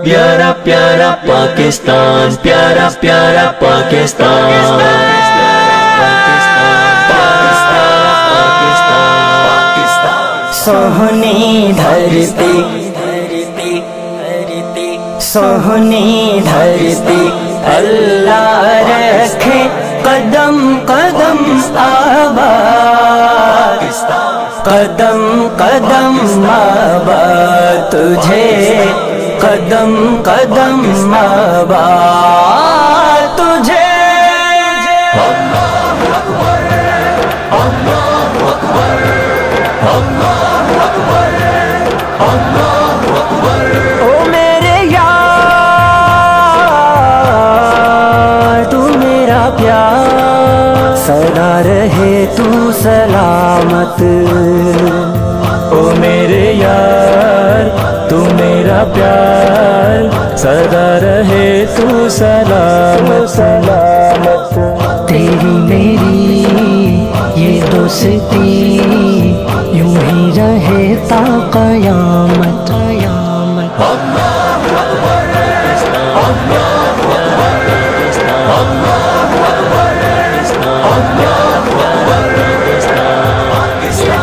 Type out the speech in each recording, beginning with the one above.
پیارا پیارا پاکستان، پیارا پیارا پاکستان، سوہنی دھرتی، سوہنی دھرتی، اللہ رکھے قدم قدم آباد، قدم قدم آباد تجھے، قدم قدم آباد تجھے۔ اللہ اکبر، اللہ اکبر، اللہ اکبر، اللہ اکبر۔ او میرے یار تو میرا پیار، سدا رہے تو سلامت، او میرے یار تو میرا پیار، سدا رہے تو سلامت سلامت۔ تیری میری یہ دوستی یوں ہی رہے تا قیامت قیامت۔ اللہ اکبر، اللہ اکبر، اللہ اکبر، اللہ اکبر۔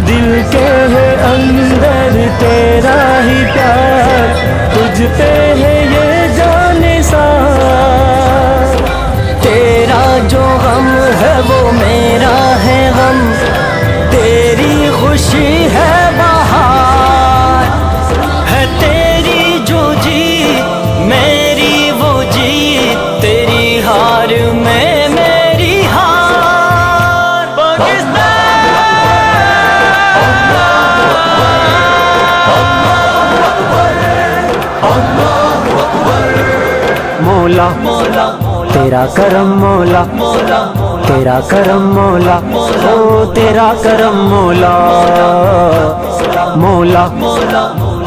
دل کے ہے اندر تیرا ہی پیار، تجھ پہ ہے یہ جان نثار، تیرا جو غم ہے وہ میرا ہے غم، تیری خوشی ہے بہار، ہے تیری جو جیت میری وہ جیت، تیری ہار میں میری ہار۔ پاکستان مولا تیرا کرم مولا، تیرا کرم مولا، او تیرا کرم مولا، مولا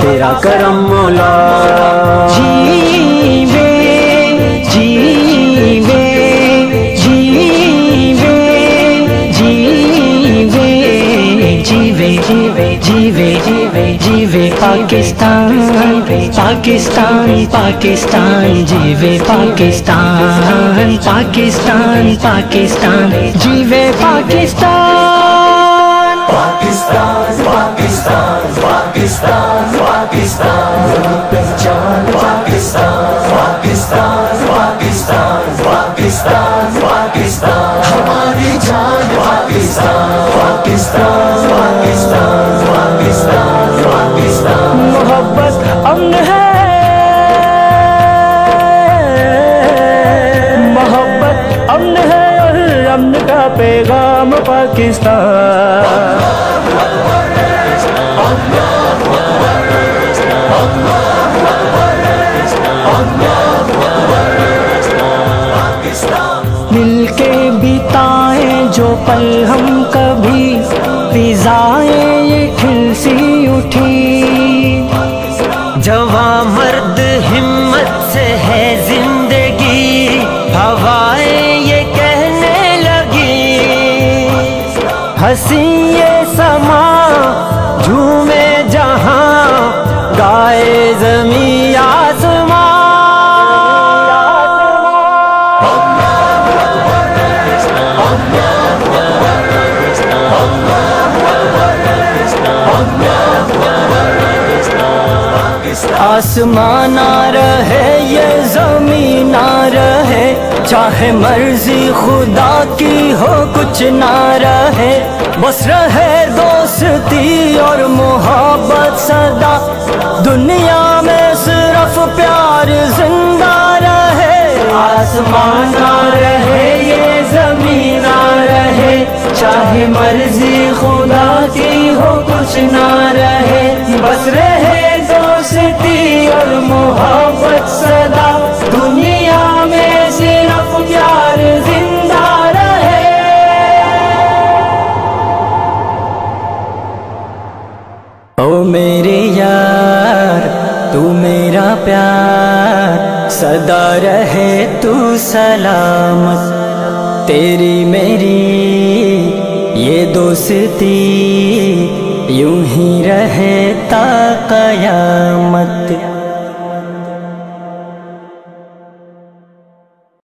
تیرا کرم مولا۔ جیوے جیوے جیوے جیوے جیوے جیوے جیوے جیوے جیوے پاکستان پاکستان پاکستان، جیوے پاکستان پاکستان پاکستان، جیوے پاکستان پاکستان پاکستان پاکستان پاکستان، پہچان پاکستان پاکستان پاکستان پاکستان پاکستان، ہماری جان پاکستان پاکستان پاکستان پاکستان پاکستان۔ محبت امن ہے، محبت امن ہے اور امن کا پیغام پاکستان۔ مل کے بتائیں جو پل ہم کبھی، فضائیں یہ کھل سی اٹھی، جواں مرد ہمت سے ہے زندگی، ہوائیں یہ کہنے لگی، ہنسی یہ سما جھومے جہاں، گائے زمین آسمان۔ آسمان نہ رہے یہ زمین نہ رہے، چاہے مرضی خدا کی ہو کچھ نہ رہے، بس رہے دوستی اور محبت سدا، دنیا میں صرف پیار زندہ رہے۔ آسمان نہ رہے یہ زمین نہ رہے، چاہے مرضی خدا کی ہو کچھ نہ رہے، بس رہے دوستی اور محبت سدا، دنیا میں صرف پیار زندہ رہے۔ او میرے یار تو میرا پیار، سدا رہے تو سلامت، تیری میری یہ دوستی یوں ہی رہے تا قیامت۔